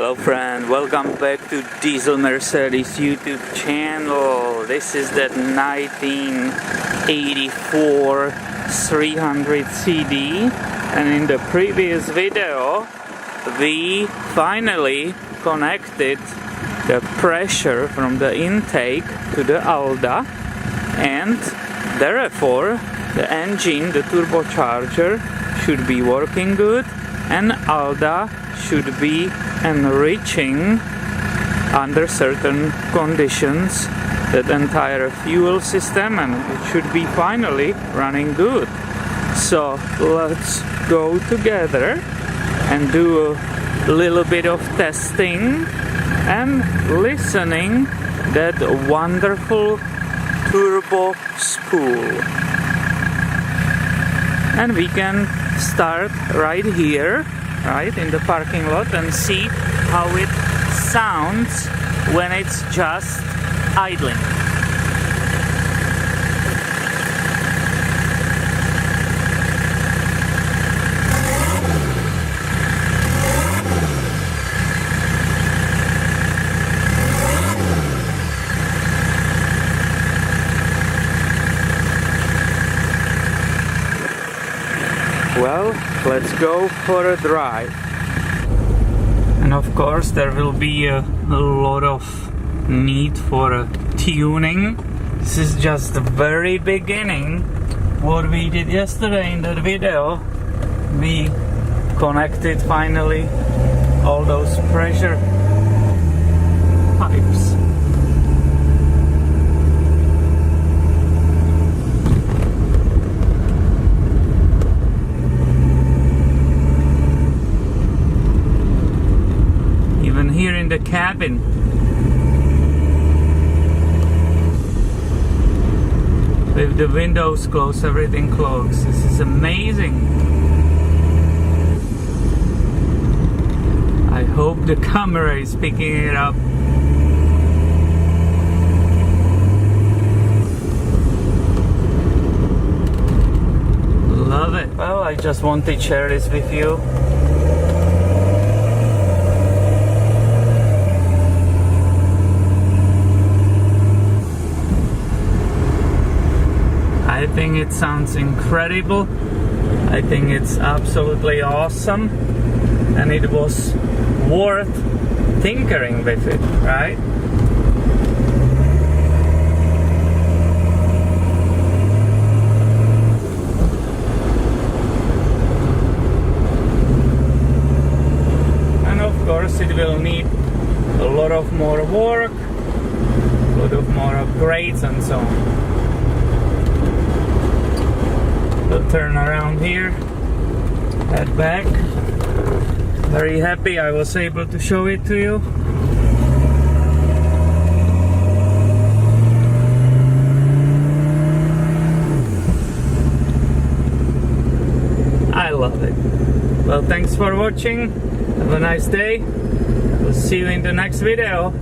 Hello friend, welcome back to Diesel Mercedes YouTube channel. This is that 1984 300 CD, and in the previous video we finally connected the pressure from the intake to the ALDA, and therefore the engine, the turbocharger, should be working good and ALDA should be enriching under certain conditions that entire fuel system, and it should be finally running good. So let's go together and do a little bit of testing and listening that wonderful turbo spool. And we can start right here, right in the parking lot, and see how it sounds when it's just idling. Well, let's go for a drive. And of course there will be a lot of need for tuning. This is just the very beginning. What we did yesterday in that video, we connected finally all those pressure pipes. Here in the cabin, with the windows closed, everything closed. This is amazing. I hope the camera is picking it up. Love it. Well, I just wanted to share this with you. I think it sounds incredible. I think it's absolutely awesome, and it was worth tinkering with it, right? And of course it will need a lot of more work, a lot of more upgrades and so on. We'll turn around here, head back. Very happy I was able to show it to you. I love it. Well, thanks for watching. Have a nice day. We'll see you in the next video.